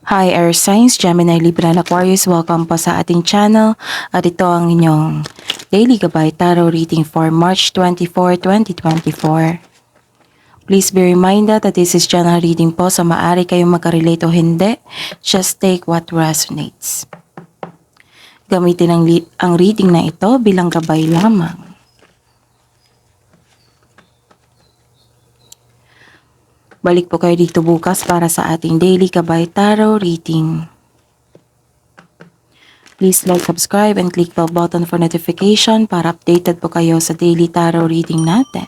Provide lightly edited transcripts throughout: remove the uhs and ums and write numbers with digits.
Hi Air Signs, Gemini, Libra, and Aquarius. Welcome po sa ating channel at ito ang inyong Daily Gabay Tarot Reading for March 24, 2024. Please be reminded that this is general reading po, so maaari kayong makarelate o hindi. Just take what resonates. Gamitin ang reading na ito bilang gabay lamang. Balik po kayo dito bukas para sa ating Daily Gabay Tarot Reading. Please like, subscribe, and click the button for notification para updated po kayo sa daily tarot reading natin.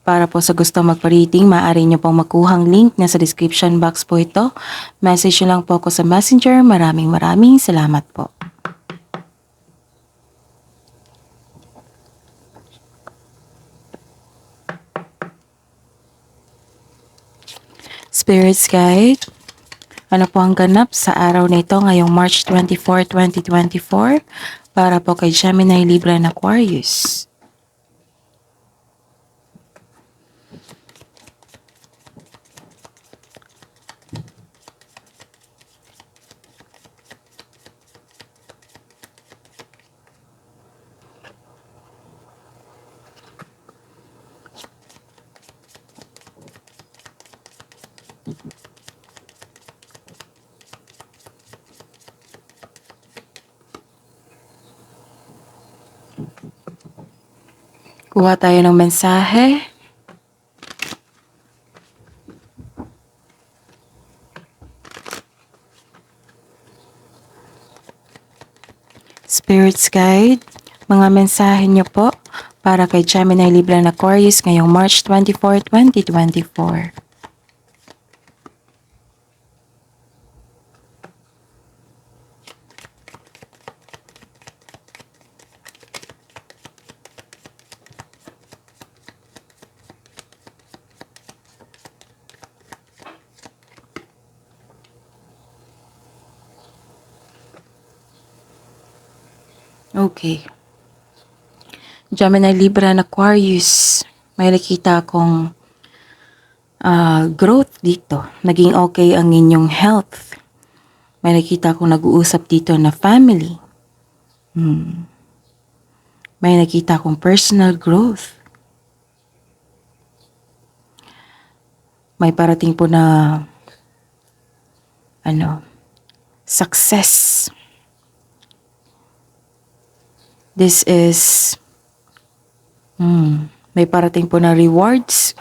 Para po sa gusto magpa-reading, maaari nyo pong makuhang link na sa description box po ito. Message nyo lang po ako sa Messenger. Maraming salamat po. Spirits Guide, ano po ang ganap sa araw na ito ngayong March 24, 2024 para po kay Gemini, Libra, and Aquarius? Kuha tayo ng mensahe. Spirits Guide, mga mensahe nyo po para kay Gemini, Libra, and Aquarius ngayong March 24, 2024. Okay. Gemini, Libra, and Aquarius, may nakita akong growth dito. Naging okay ang inyong health. May nakita akong nag-uusap dito na family. May nakita akong personal growth. May parating po na success. This is may parating po na rewards,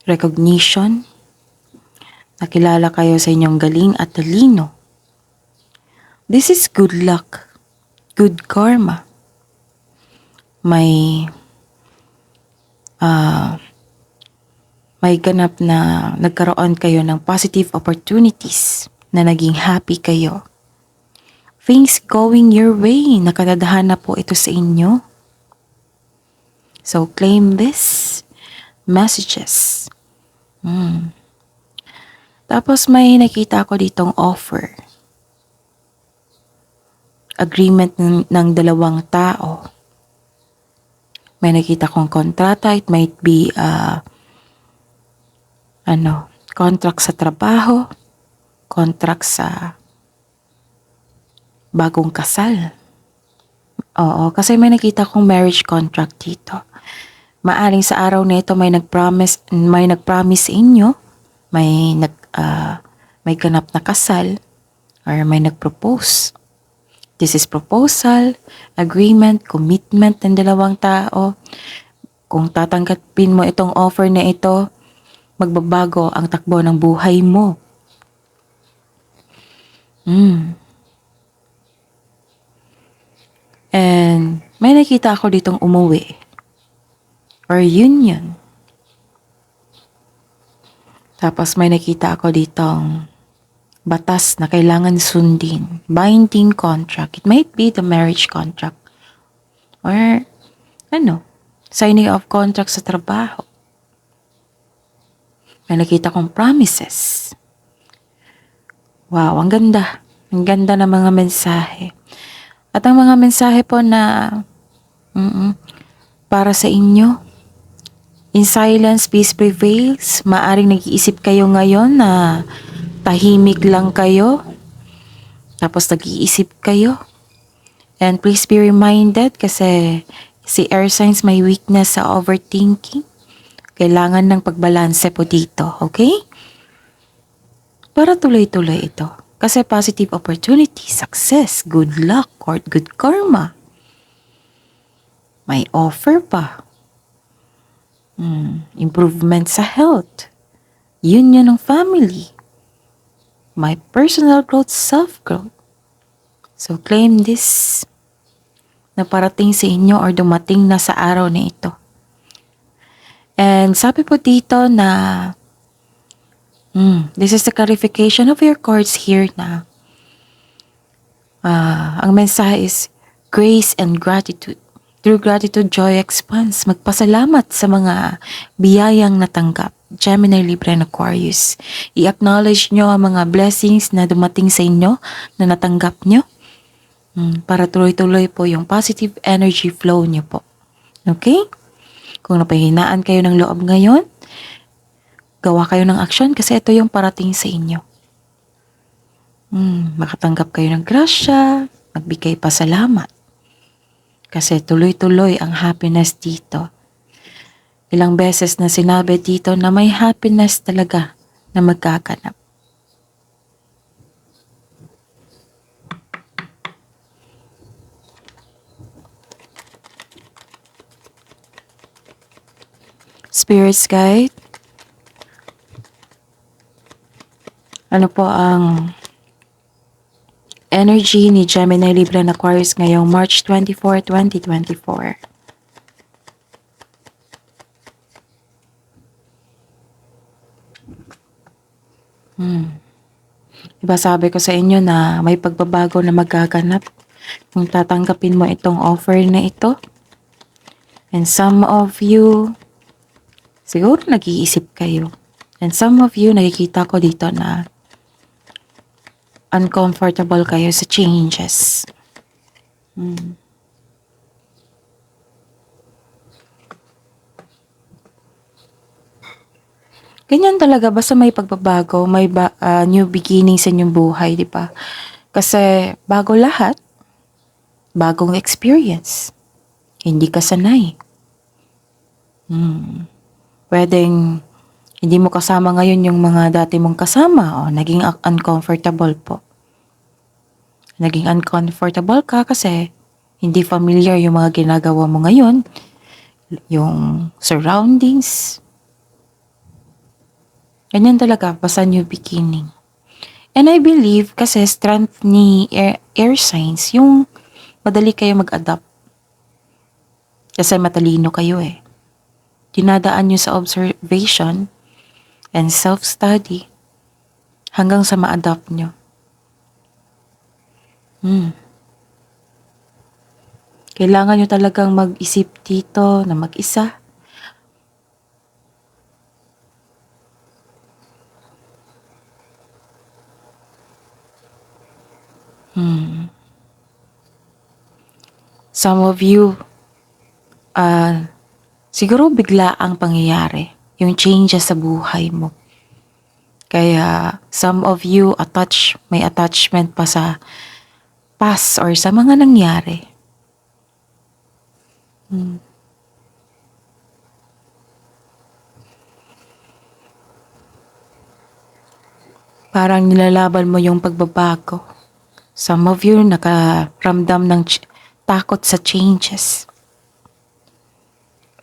recognition, nakilala kayo sa inyong galing at talino. This is good luck, good karma. May ganap na nagkaroon kayo ng positive opportunities na naging happy kayo. Things going your way, nakadadahana po ito sa inyo. So, claim this messages. Tapos may nakita ko ditong offer. Agreement ng dalawang tao. May nakita kong kontrata. It might be contract sa trabaho, contract sa bagong kasal. Oo, kasi may nakita kong marriage contract dito. Maaring sa araw na ito may nag-promise sa inyo, may ganap na kasal, or may nag-propose. This is proposal, agreement, commitment ng dalawang tao. Kung tatanggapin mo itong offer na ito, magbabago ang takbo ng buhay mo. And may nakita ako ditong umuwi or union. Tapos may nakita ako ditong batas na kailangan sundin. Binding contract. It might be the marriage contract. Or signing of contract sa trabaho. May nakita kong promises. Wow, ang ganda. Ang ganda ng mga mensahe. At ang mga mensahe po na para sa inyo, In silence, peace prevails. Maaring nag-iisip kayo ngayon na tahimik lang kayo, tapos nag-iisip kayo. And please be reminded kasi si air signs may weakness sa overthinking. Kailangan ng pagbalanse po dito, okay? Para tuloy-tuloy ito. Kasi positive opportunity, success, good luck, or good karma. May offer pa. Improvement sa health. Union ng family. May personal growth, self-growth. So claim this na parating sa inyo or dumating na sa araw na ito. And sabi po dito na this is the clarification of your cards here na ang mensahe is grace and gratitude. Through gratitude, joy expands. Magpasalamat sa mga biyayang natanggap. Gemini, Libra, and Aquarius. I-acknowledge nyo ang mga blessings na dumating sa inyo, na natanggap nyo. Para tuloy-tuloy po yung positive energy flow nyo po. Okay? Kung napahinaan kayo ng loob ngayon, gawa kayo ng aksyon kasi ito yung parating sa inyo. Makatanggap kayo ng grasya, magbigay pasalamat. Kasi tuloy-tuloy ang happiness dito. Ilang beses na sinabi dito na may happiness talaga na magkaganap. Spirits guide, ano po ang energy ni Gemini, Libra, and Aquarius ngayong March 24, 2024? Diba sabi ko sa inyo na may pagbabago na magaganap kung tatanggapin mo itong offer na ito. And some of you, siguro nag-iisip kayo. And some of you, nakikita ko dito na uncomfortable kayo sa changes. Ganyan talaga, basta may pagbabago, may new beginning sa inyong buhay, di ba? Kasi bago lahat, bagong experience. Hindi ka sanay. Pwedeng hindi mo kasama ngayon yung mga dati mong kasama o naging uncomfortable po. Naging uncomfortable ka kasi hindi familiar yung mga ginagawa mo ngayon, yung surroundings. Ganyan talaga, basta new beginning. And I believe kasi strength ni air signs, yung madali kayo mag-adapt. Kasi matalino kayo eh. Dinadaan nyo sa observation and self-study hanggang sa ma-adapt nyo. Kailangan nyo talagang mag-isip dito na mag-isa. Some of you, siguro bigla ang pangyayari, yung changes sa buhay mo. Kaya some of you may attachment pa sa past or sa mga nangyari. Parang nilalaban mo yung pagbabago. Some of you nakaramdam ng takot sa changes.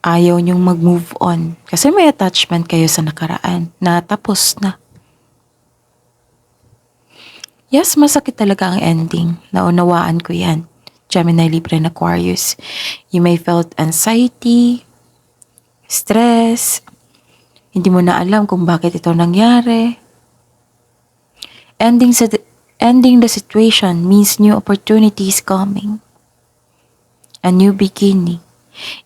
Ayaw niyong mag-move on kasi may attachment kayo sa nakaraan na tapos na. Yes, masakit talaga ang ending. Naunawaan ko yan. Gemini, Libra, and Aquarius. You may felt anxiety, stress, hindi mo na alam kung bakit ito nangyari. Ending the situation means new opportunities coming. A new beginning.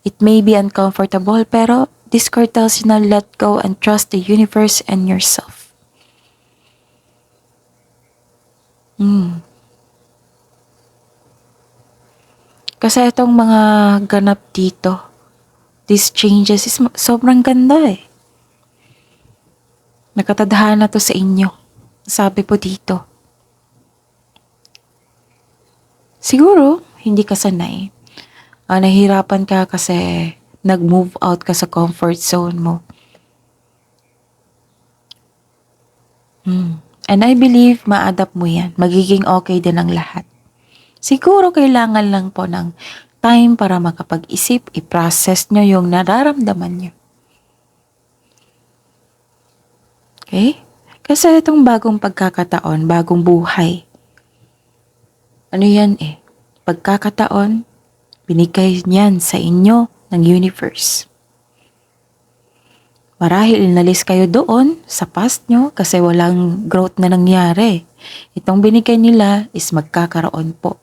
It may be uncomfortable pero this card tells you na let go and trust the universe and yourself. Kasi itong mga ganap dito, these changes is sobrang ganda eh. Nakatadhana to sa inyo. Sabi po dito. Siguro, hindi ka sanay. Nahihirapan ka kasi nag-move out ka sa comfort zone mo. And I believe ma-adapt mo yan. Magiging okay din ang lahat. Siguro kailangan lang po ng time para makapag-isip, i-process nyo yung nararamdaman nyo. Okay? Kasi itong bagong pagkakataon, bagong buhay, ano yan eh? Pagkakataon, binigay niyan sa inyo ng universe. Marahil inalis kayo doon sa past nyo kasi walang growth na nangyari. Itong binigay nila is magkakaroon po.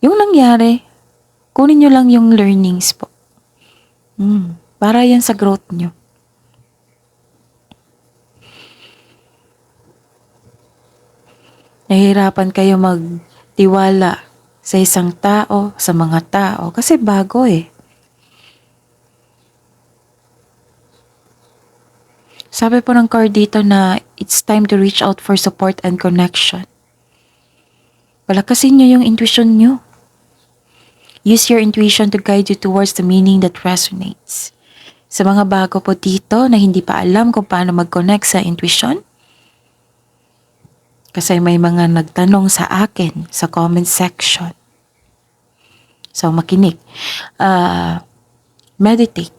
Yung nangyari, kunin nyo lang yung learnings po. Para yan sa growth nyo. Nahihirapan kayo magtiwala sa isang tao, sa mga tao, kasi bago eh. Sabi po ng card dito na it's time to reach out for support and connection. Palakasin nyo yung intuition nyo. Use your intuition to guide you towards the meaning that resonates. Sa mga bago po dito na hindi pa alam kung paano mag-connect sa intuition, kasi may mga nagtanong sa akin sa comment section. So, makinig. Meditate.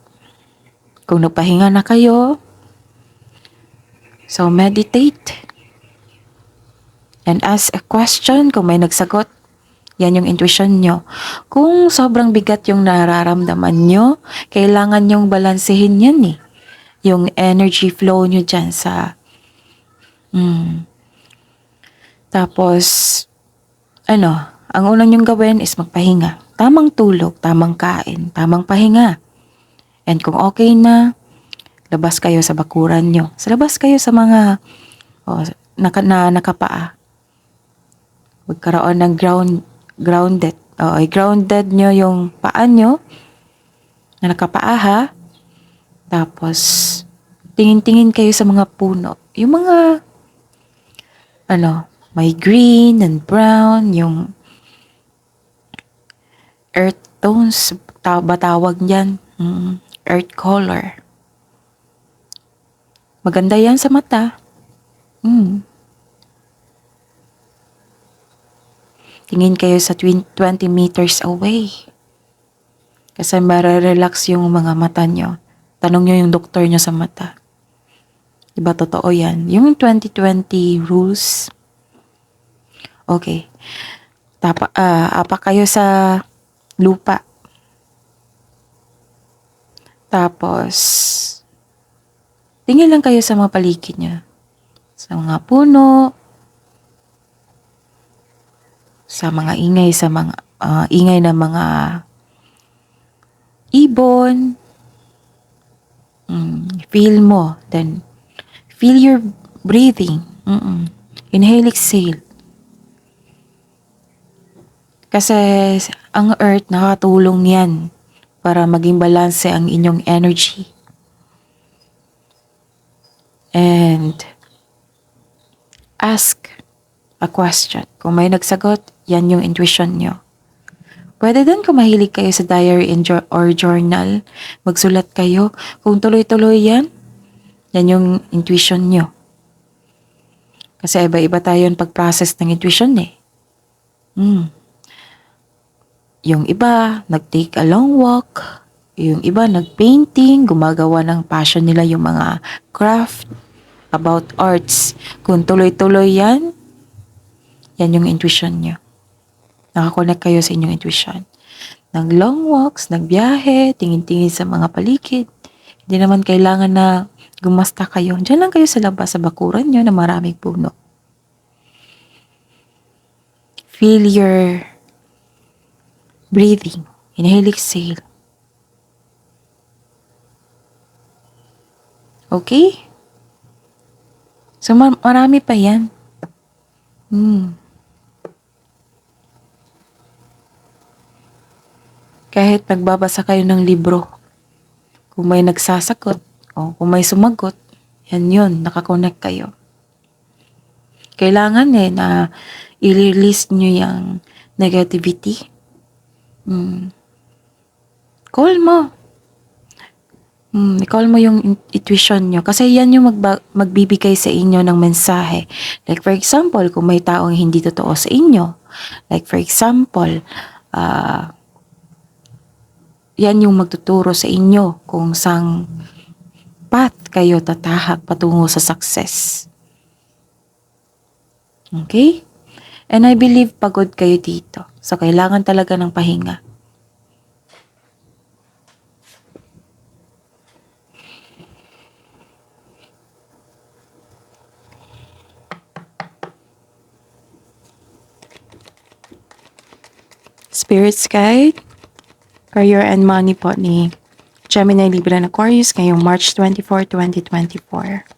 Kung nagpahinga na kayo, so meditate. And ask a question. Kung may nagsagot, yan yung intuition nyo. Kung sobrang bigat yung nararamdaman nyo, kailangan nyong balansehin yan eh. Yung energy flow nyo dyan sa... Tapos, ang unang nyong gawin is magpahinga. Tamang tulog, tamang kain, tamang pahinga. And kung okay na, labas kayo sa bakuran nyo. Labas kayo sa mga nakapaa. Magkaroon ng grounded. Grounded nyo yung paa nyo na nakapaa ha. Tapos, tingin-tingin kayo sa mga puno. Yung mga, may green and brown, yung earth tones, batawag yan. Earth color. Maganda yan sa mata. Tingin kayo sa 20 meters away. Kasi mararelax yung mga mata nyo. Tanong nyo yung doktor nyo sa mata. Diba totoo yan? Yung 2020 rules. Okay. Apa kayo sa lupa. Tapos, tingin lang kayo sa mga paligid nyo. Sa mga puno, sa mga ingay, ingay ng mga ibon. Feel mo. Then, feel your breathing. Inhale, exhale. Kasi ang earth nakatulong yan para maging balanse ang inyong energy. And ask a question. Kung may nagsagot, yan yung intuition nyo. Pwede din kung mahilig kayo sa diary or journal, magsulat kayo. Kung tuloy-tuloy yan yung intuition nyo. Kasi iba-iba tayo yung pag-process ng intuition eh. Yung iba, nag-take a long walk. Yung iba, nag-painting, gumagawa ng passion nila yung mga craft, about arts. Kung tuloy-tuloy yan yung intuition nyo. Nakakonect kayo sa inyong intuition. Nag-long walks, nagbiyahe, tingin-tingin sa mga paligid. Hindi naman kailangan na gumasta kayo. Diyan lang kayo sa labas, sa bakuran nyo na maraming puno. Feel your breathing. Inhale, exhale. Okay? So, marami pa yan. Kahit nagbabasa kayo ng libro, kung may nagsasagot o kung may sumagot, yan yun, nakakonect kayo. Kailangan na i-release nyo yung negativity. Call mo. I-call mo yung intuition nyo. Kasi yan yung magbibigay sa inyo ng mensahe. Like for example, kung may taong hindi totoo sa inyo. Like for example, yan yung magtuturo sa inyo kung sang path kayo tatahak patungo sa success. Okay? And I believe pagod kayo dito. So, kailangan talaga ng pahinga. Spirit's Guide, Career and Money po ni Gemini, Libra, and Aquarius ngayong March 24, 2024.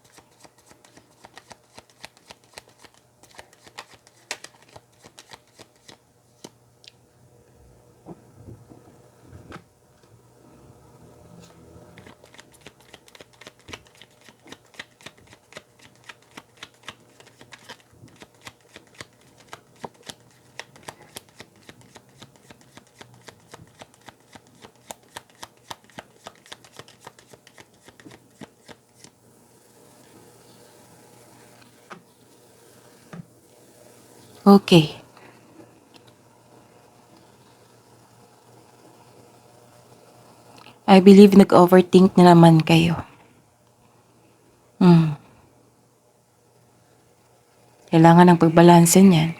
Okay. I believe nag-overthink na naman kayo. Kailangan ng pagbalanse niyan.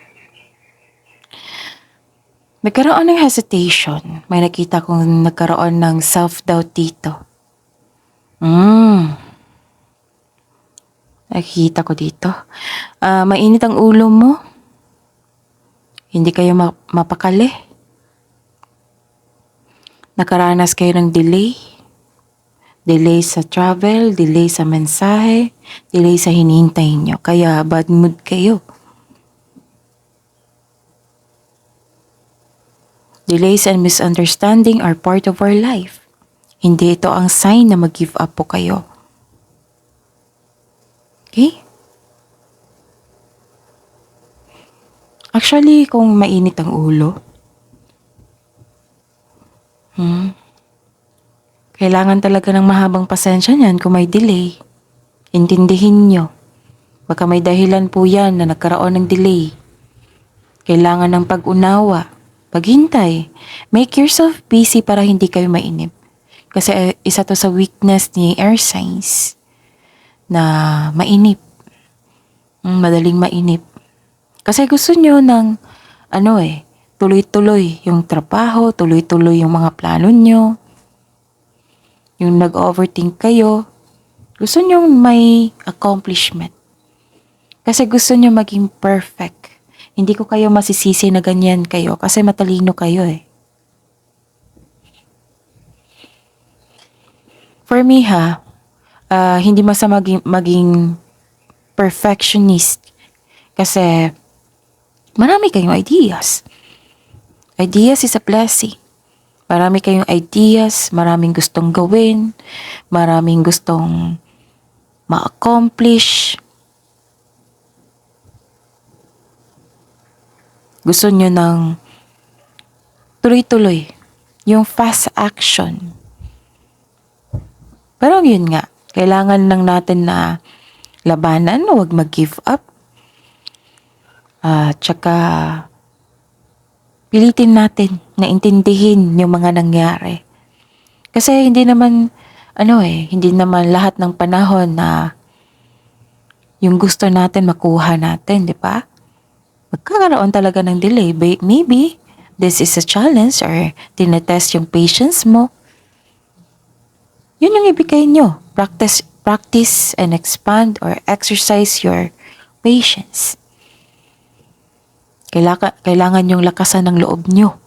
Nagkaroon ng hesitation. May nakita kong nagkaroon ng self-doubt dito. Nakikita ko dito. Mainit ang ulo mo. Hindi kayo mapakali. Nakaranas kayo ng delay. Delay sa travel, delay sa mensahe, delay sa hinihintay nyo. Kaya bad mood kayo. Delays and misunderstanding are part of our life. Hindi ito ang sign na mag-give up po kayo. Okay? Actually, kung mainit ang ulo, kailangan talaga ng mahabang pasensya niyan kung may delay. Intindihin nyo. Baka may dahilan po yan na nagkaroon ng delay. Kailangan ng pag-unawa, paghintay. Make yourself busy para hindi kayo mainip. Kasi isa to sa weakness ni air signs na mainip. Madaling mainip. Kasi gusto nyo ng tuloy-tuloy yung trabaho, tuloy-tuloy yung mga plano nyo. Yung nag-overthink kayo, gusto nyo may accomplishment. Kasi gusto nyo maging perfect. Hindi ko kayo masisisi na ganyan kayo kasi matalino kayo eh. For me hindi masama maging perfectionist kasi marami kayong ideas. Ideas is a blessing. Marami kayong ideas, maraming gustong gawin, maraming gustong ma-accomplish. Gusto nyo ng tuloy-tuloy, yung fast action. Pero yun nga, kailangan lang natin na labanan, huwag mag-give up. Tsaka pilitin natin na intindihin yung mga nangyari. Kasi hindi naman lahat ng panahon na yung gusto natin makuha natin, di ba? Magkakaroon talaga ng delay. Maybe this is a challenge or tinetest yung patience mo. Yun yung ibigay nyo. Practice and expand or exercise your patience. Kailangan yung lakasan ng loob nyo.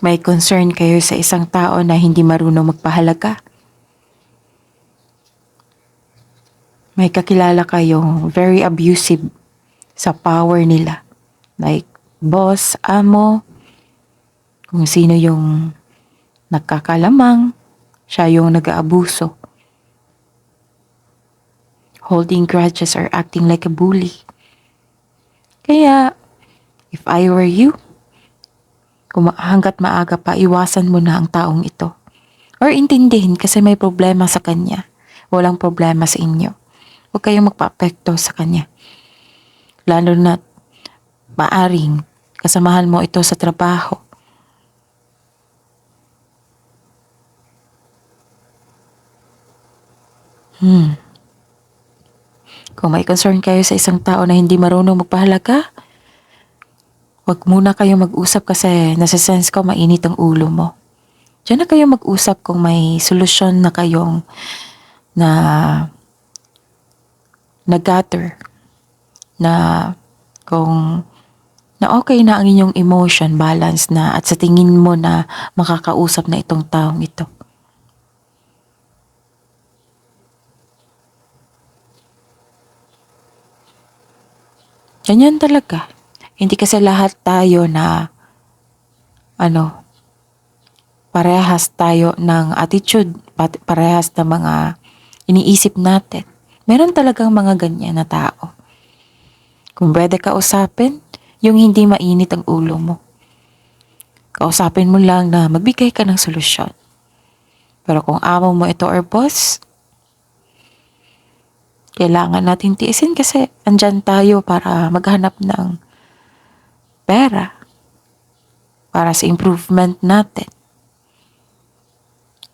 May concern kayo sa isang tao na hindi marunong magpahalaga. may kakilala kayong very abusive sa power nila. Like, boss, amo, kung sino yung nagkakalamang, siya yung nag-aabuso. Holding grudges or acting like a bully. Kaya, if I were you, hanggat maaga pa, iwasan mo na ang taong ito. Or intindihin kasi may problema sa kanya. Walang problema sa inyo. Huwag kayong magpa-apekto sa kanya. Lalo na maaring kasamahan mo ito sa trabaho. Kung may concern kayo sa isang tao na hindi marunong magpahalaga, huwag muna kayong mag-usap kasi nasa-sense ko mainit ang ulo mo. Diyan na kayo mag-usap kung may solusyon na kayong na-gather. Na kung na okay na ang inyong emotion, balance na at sa tingin mo na makakausap na itong taong ito. Ganyan talaga. Hindi kasi lahat tayo na parehas tayo ng attitude, parehas na mga iniisip natin. Meron talagang mga ganyan na tao. Kung pwede kausapin, yung hindi mainit ang ulo mo. Kausapin mo lang na magbigay ka ng solusyon. Pero kung amo mo ito or boss, kailangan natin tiisin kasi andyan tayo para maghanap ng pera para sa improvement natin.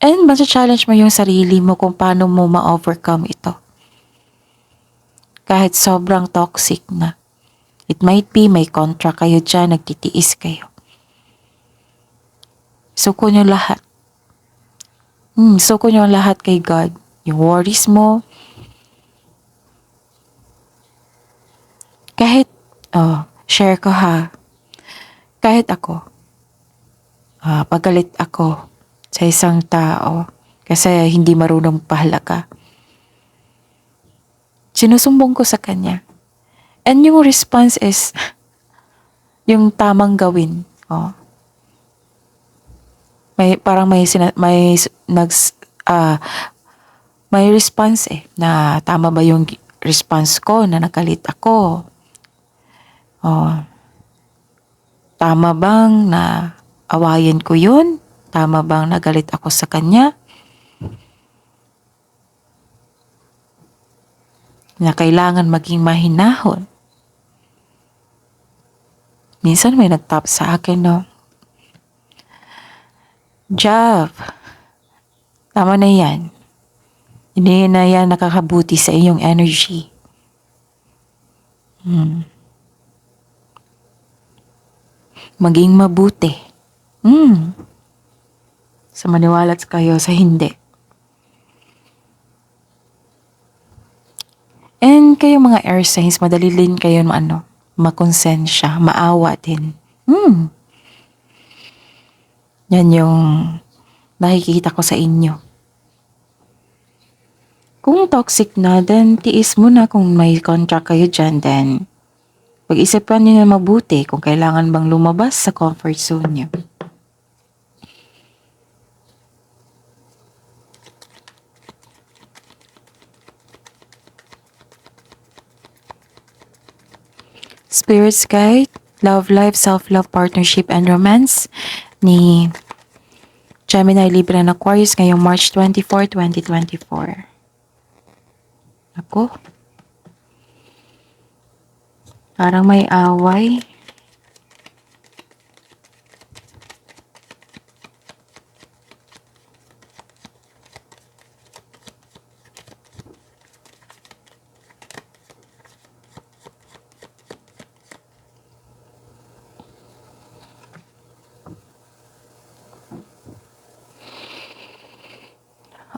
And challenge mo yung sarili mo kung paano mo ma-overcome ito. Kahit sobrang toxic na. It might be may contract kayo dyan, nagtitiis kayo. Suko nyo lahat. Suko nyo lahat kay God. Yung worries mo, kahit, share ko ha, kahit ako, pagalit ako sa isang tao kasi hindi marunong pahalaga. Sinusumbong ko sa kanya. And yung response is, yung tamang gawin. May response na tama ba yung response ko na nagalit ako? Tama bang na awayin ko yun? Tama bang nagalit ako sa kanya? Na kailangan maging mahinahon. Minsan may nagtap sa akin, no? Jav, tama na yan. Hindi na yan nakakabuti sa iyong energy. Maging mabuti. Sa maniwalat kayo sa hindi. And kayo mga air signs, madali din kayo makonsensya, maawa din. Yan yung nakikita ko sa inyo. Kung toxic na, then tiis mo na kung may contract kayo dyan, then pag-isipan nyo na mabuti kung kailangan bang lumabas sa comfort zone nyo. Spirits Guide, Love Life, Self-Love, Partnership, and Romance ni Gemini, Libra, and Aquarius ngayong March 24, 2024. Ako, parang may away.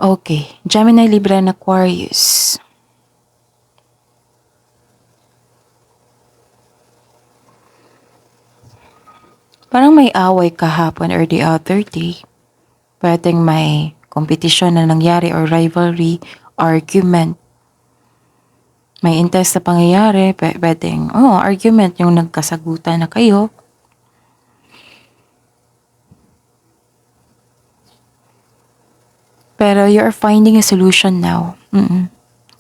Okay, Gemini, Libra, and Aquarius. Parang may away kahapon or the other day. Pwedeng may kompetisyon na nangyari or rivalry, argument. may intense na pangyayari, pwedeng, argument yung nagkasagutan na kayo. Pero you're finding a solution now.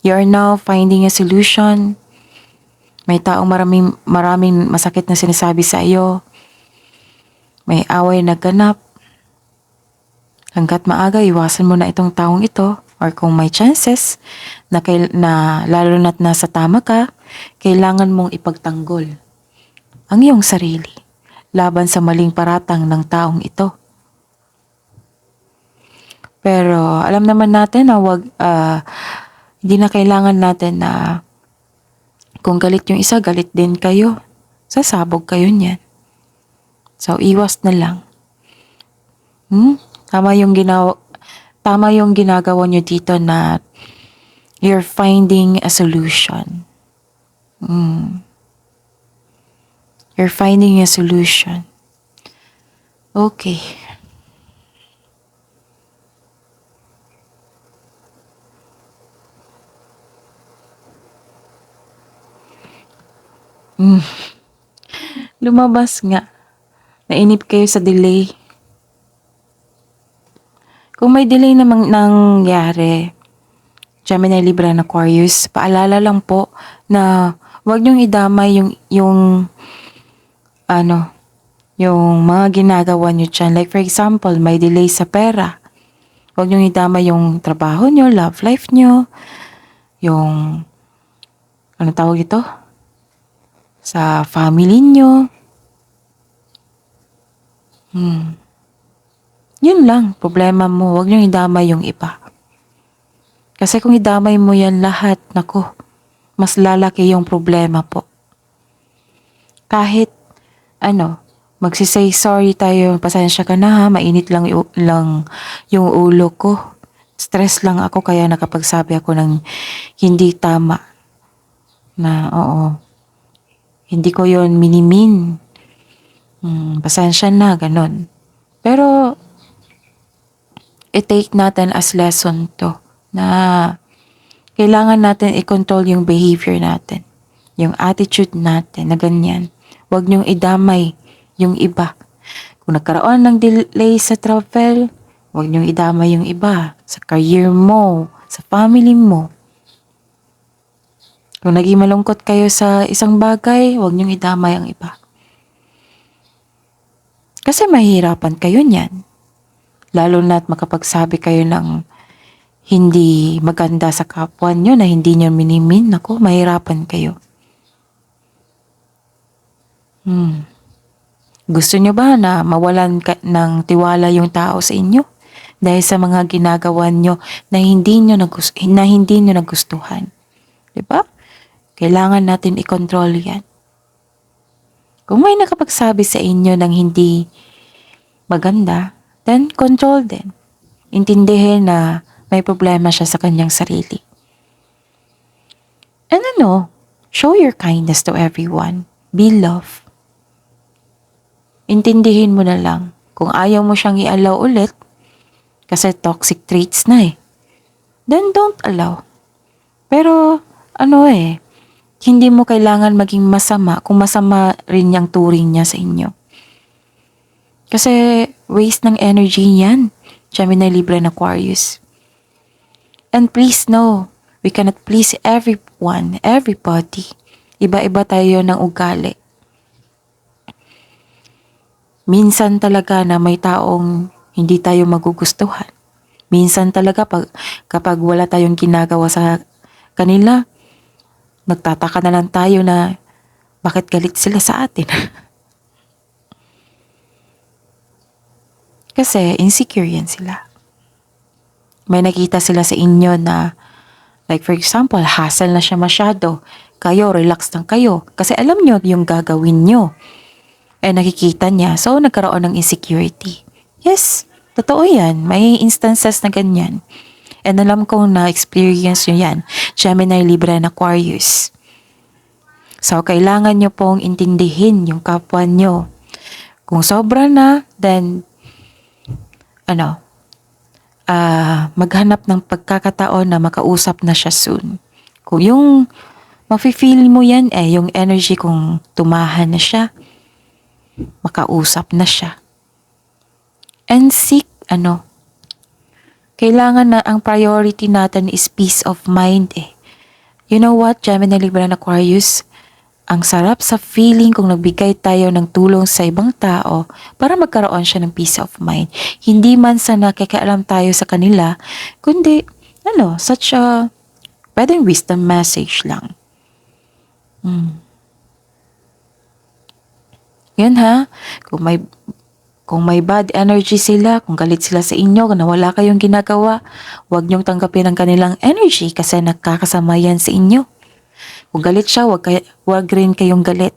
You're now finding a solution. May taong maraming masakit na sinasabi sa iyo. May away na ganap. Hanggat maaga, iwasan mo na itong taong ito. Or kung may chances na lalo na't nasa tama ka, kailangan mong ipagtanggol ang iyong sarili laban sa maling paratang ng taong ito. Pero alam naman natin na hindi na kailangan natin na kung galit yung isa, galit din kayo. Sasabog kayo niyan. So, iwas na lang. Tama yung ginagawa nyo dito na you're finding a solution. You're finding a solution. Okay. Lumabas nga. Nainip kayo sa delay. Kung may delay namang nangyari, Gemini, Libra, and Aquarius, paalala lang po na huwag niyong idamay yung mga ginagawa niyo dyan. Like for example, may delay sa pera. Huwag niyong idamay yung trabaho niyo, love life niyo, yung, tawag ito? Sa family niyo. Yun lang, problema mo. Huwag niyong idamay yung iba. Kasi kung idamay mo yan lahat, nako, mas lalaki yung problema po. Kahit, magsisay sorry tayo, pasensya ka na ha, mainit lang yung ulo ko. Stress lang ako kaya nakapagsabi ako ng hindi tama. Na, hindi ko yon minimin. Pasensya na, ganon. Pero, i-take natin as lesson to na kailangan natin i-control yung behavior natin, yung attitude natin na ganyan. Huwag niyong idamay yung iba. Kung nagkaroon ng delay sa travel, huwag niyong idamay yung iba sa career mo, sa family mo. Kung naging malungkot kayo sa isang bagay, huwag niyong idamay ang iba. Kasi mahihirapan kayo niyan. Lalo na't makapagsabi kayo ng hindi maganda sa kapwa nyo na hindi nyo minimin. Naku, mahirapan kayo. Gusto nyo ba na mawalan ng tiwala yung tao sa inyo? Dahil sa mga ginagawa nyo na hindi nyo nagustuhan. Diba? Kailangan natin i-control yan. Kung may nakapagsabi sa inyo ng hindi maganda, then control din. Intindihin na may problema siya sa kanyang sarili. And show your kindness to everyone. Be love. Intindihin mo na lang. Kung ayaw mo siyang i-allow ulit, kasi toxic traits na then don't allow. Pero, hindi mo kailangan maging masama kung masama rin yung turing niya sa inyo. Kasi, waste ng energy yan. Gemini, Libra, and Aquarius. And please know, we cannot please everyone, everybody. Iba-iba tayo ng ugali. Minsan talaga na may taong hindi tayo magugustuhan. Minsan talaga kapag wala tayong ginagawa sa kanila, nagtataka na lang tayo na bakit galit sila sa atin. Kasi insecure yan sila. May nakita sila sa inyo na, like for example, hassle na siya masyado. Kayo, relax lang kayo. Kasi alam nyo yung gagawin nyo. Nakikita niya. So, nagkaroon ng insecurity. Yes, totoo yan. May instances na ganyan. And alam kong na-experience nyo yan. Gemini, Libra, and Aquarius. So, kailangan nyo pong intindihin yung kapwa nyo. Kung sobra na, then, maghanap ng pagkakataon na makausap na siya soon. Kung yung Mafe-feel mo yan yung energy kung tumahan na siya, makausap na siya. And seek, kailangan na ang priority natin is peace of mind You know what, Gemini, Libra, and Aquarius? Ang sarap sa feeling kung nagbigay tayo ng tulong sa ibang tao para magkaroon siya ng peace of mind. Hindi man sa nakikialam tayo sa kanila, kundi, such a, pwedeng wisdom message lang. Yan ha, kung may bad energy sila, kung galit sila sa inyo, kung wala kayong ginagawa, huwag niyong tanggapin ang kanilang energy kasi nakakasama yan sa inyo. Kung galit siya, huwag rin kayong galit.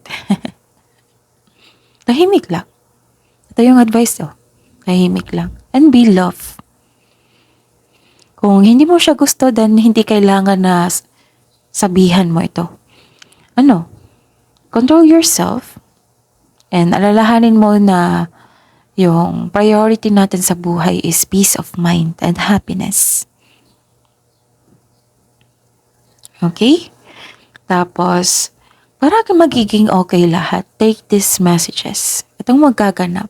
Tahimik lang. Ito yung advice Tahimik lang. And be love. Kung hindi mo siya gusto, then hindi kailangan na sabihan mo ito. Control yourself and alalahanin mo na yung priority natin sa buhay is peace of mind and happiness. Okay? Tapos, para magiging okay lahat, take these messages. Itong magaganap.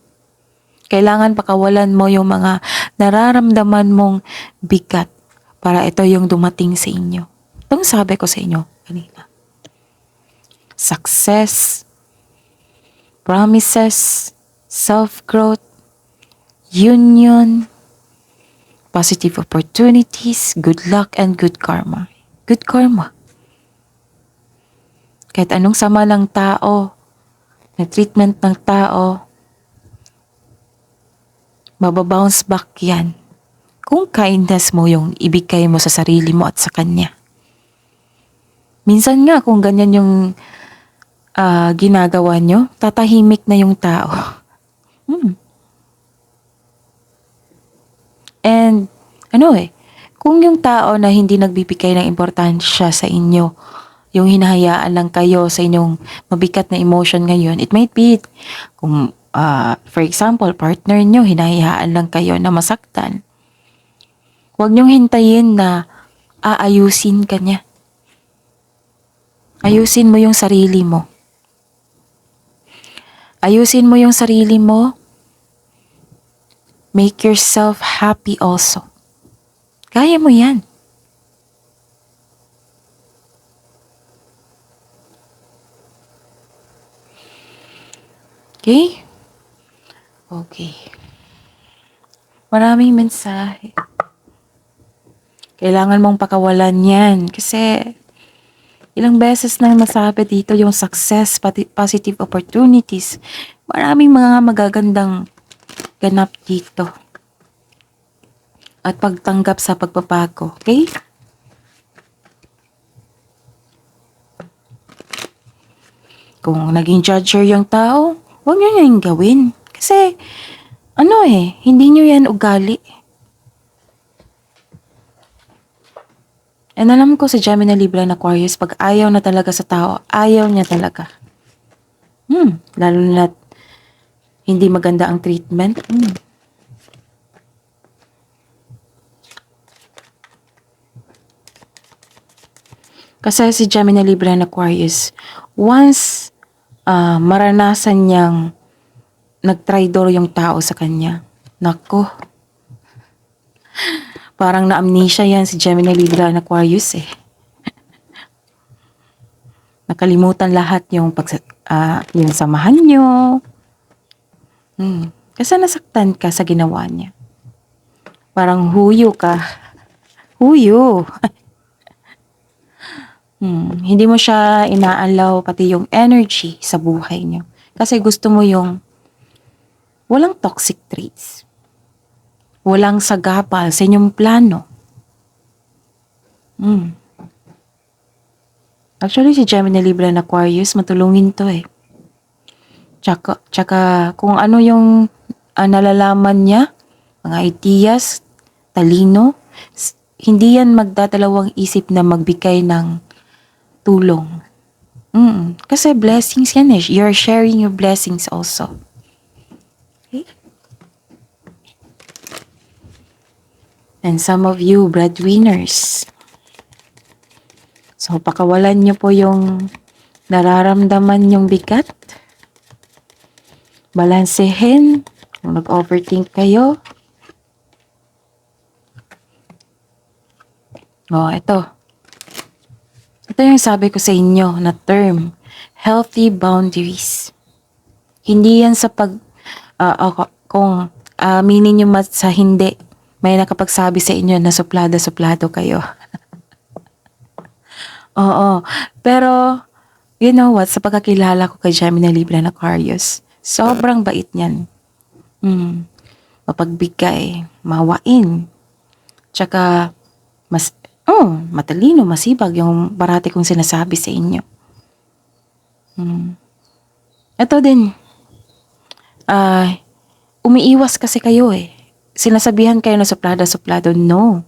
Kailangan pakawalan mo yung mga nararamdaman mong bigat para ito yung dumating sa inyo. Itong sabi ko sa inyo kanina. Success, promises, self-growth, union, positive opportunities, good luck, and good karma. Good karma. Kahit anong sama ng tao, na treatment ng tao, mababounce back yan. Kung kindness mo yung ibigay mo sa sarili mo at sa kanya. Minsan nga kung ganyan yung ginagawa nyo, tatahimik na yung tao. And kung yung tao na hindi nagbibigay ng importansya sa inyo, yung hinahayaan lang kayo sa inyong mabigat na emotion ngayon, it might be, kung for example, partner nyo, hinahayaan lang kayo na masaktan. Huwag nyong hintayin na aayusin ka niya. Ayusin mo yung sarili mo. Ayusin mo yung sarili mo. Make yourself happy also. Kaya mo yan. Okay? Okay. Maraming mensahe. Kailangan mong pakawalan yan kasi ilang beses nang nasabi dito yung success, positive opportunities. Maraming mga magagandang ganap dito. At pagtanggap sa pagbabago. Okay? Kung naging judger yung tao, huwag nyo yung gawin. Kasi, hindi nyo yan ugali. And alam ko sa Gemini, Libra, and Aquarius, pag ayaw na talaga sa tao, ayaw niya talaga. Lalo na hindi maganda ang treatment. Kasi si Gemini, Libra, and Aquarius, once maranasan niyang nagtraidor yung tao sa kanya, nako, parang na-amnesia yan si Gemini, Libra, and Aquarius Nakalimutan lahat yung yung samahan nyo. Kasi nasaktan ka sa ginawa niya. Parang huyo ka. Huyo. Hindi mo siya inaalaw pati yung energy sa buhay niyo. Kasi gusto mo yung walang toxic traits. Walang sagapal sa inyong plano. Actually, si Gemini, Libra, and Aquarius, matulungin to Tsaka kung ano yung nalalaman niya, mga ideas, talino, hindi yan magdadalawang isip na magbigay ng tulong. Kasi blessings yan You're sharing your blessings also. Okay? And some of you, breadwinners. So, pakawalan nyo po yung nararamdaman yung bigat. Balansehin. Kung nag-overthink kayo. Ito. Ito yung sabi ko sa inyo na term. Healthy boundaries. Hindi yan sa kung aminin nyo sa hindi, may nakapagsabi sa inyo na suplada-suplado kayo. Oo. Pero, you know what, sa pagkakilala ko kay Gemini, Libra, and Aquarius, sobrang bait niyan. Mapagbigay, mawain. Tsaka, matalino, masibag yung parati kong sinasabi sa inyo. Ito din, umiiwas kasi kayo eh. Sinasabihan kayo na suplada-suplado. No.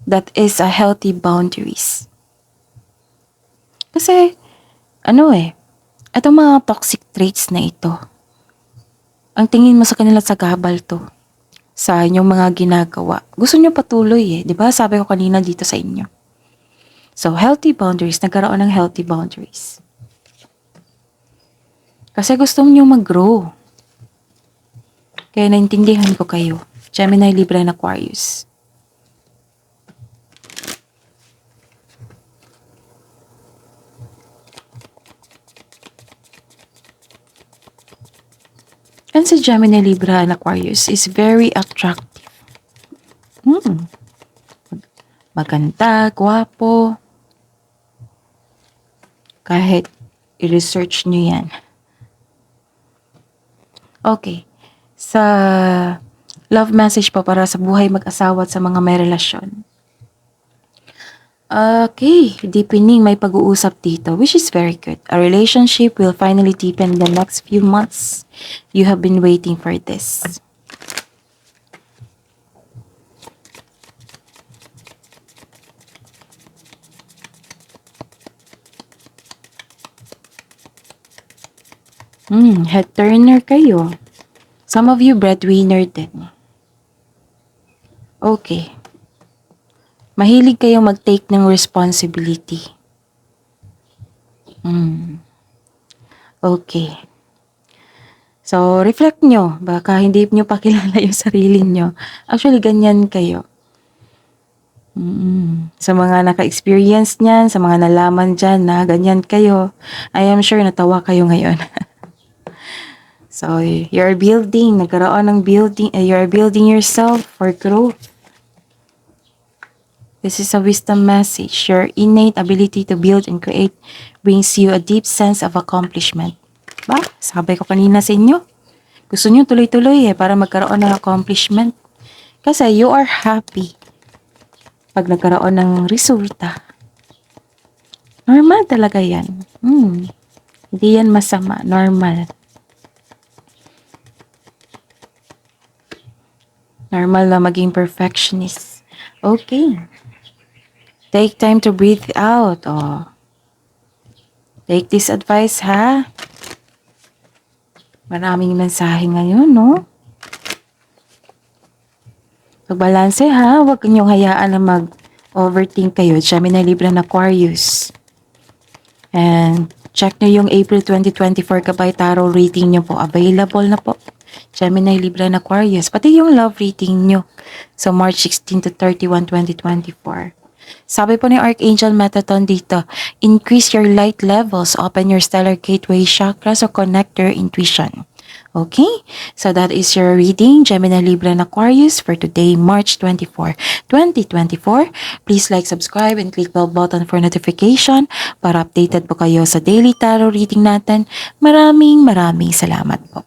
That is a healthy boundaries. Kasi, itong mga toxic traits na ito, ang tingin mo sa kanila sa gabal to, sa inyong mga ginagawa. Gusto nyo patuloy eh. Diba? Sabi ko kanina dito sa inyo. So, healthy boundaries. Nagkaroon ng healthy boundaries. Kasi gusto nyo mag-grow. Kaya naintindihan ko kayo. Gemini, Libra, and Aquarius. And si Gemini, Libra, and Aquarius is very attractive. Maganda, gwapo. Kahit i-research nyo yan. Okay. Sa love message pa para sa buhay mag-asawa at sa mga may relasyon. Okay, deepening, may pag-uusap dito, which is very good. A relationship will finally deepen in the next few months. You have been waiting for this. Head turner kayo. Some of you breadwinner din. Okay. Mahilig kayong mag-take ng responsibility. Okay. So, reflect nyo. Baka hindi nyo pa kilala yung sarili nyo. Actually, ganyan kayo. Sa mga naka-experience niyan, sa mga nalaman dyan na ganyan kayo, I am sure natawa kayo ngayon. So, you're building, nagkaroon ng building, you're building yourself for growth. This is a wisdom message. Your innate ability to build and create brings you a deep sense of accomplishment. Sabi ko kanina sa inyo, gusto nyo tuloy-tuloy para magkaroon ng accomplishment. Kasi you are happy pag nagkaroon ng resulta. Normal talaga yan. Hindi yan masama, normal. Normal na maging perfectionist. Okay. Take time to breathe out. Take this advice, ha? Maraming mensahe ngayon, no? Pagbalanse, ha? Huwag niyong hayaan na mag-overthink kayo. Gemini, Libra, and Aquarius. And check nyo yung April 2024 Gabay Tarot reading nyo po. Available na po. Gemini, Libra, and Aquarius. Pati yung love reading nyo. So, March 16 to 31, 2024. Sabi po ni Archangel Metatron dito, increase your light levels, open your stellar gateway chakras, or connect your intuition. Okay? So, that is your reading, Gemini, Libra, and Aquarius for today, March 24, 2024. Please like, subscribe, and click bell button for notification para updated po kayo sa daily tarot reading natin. Maraming salamat po.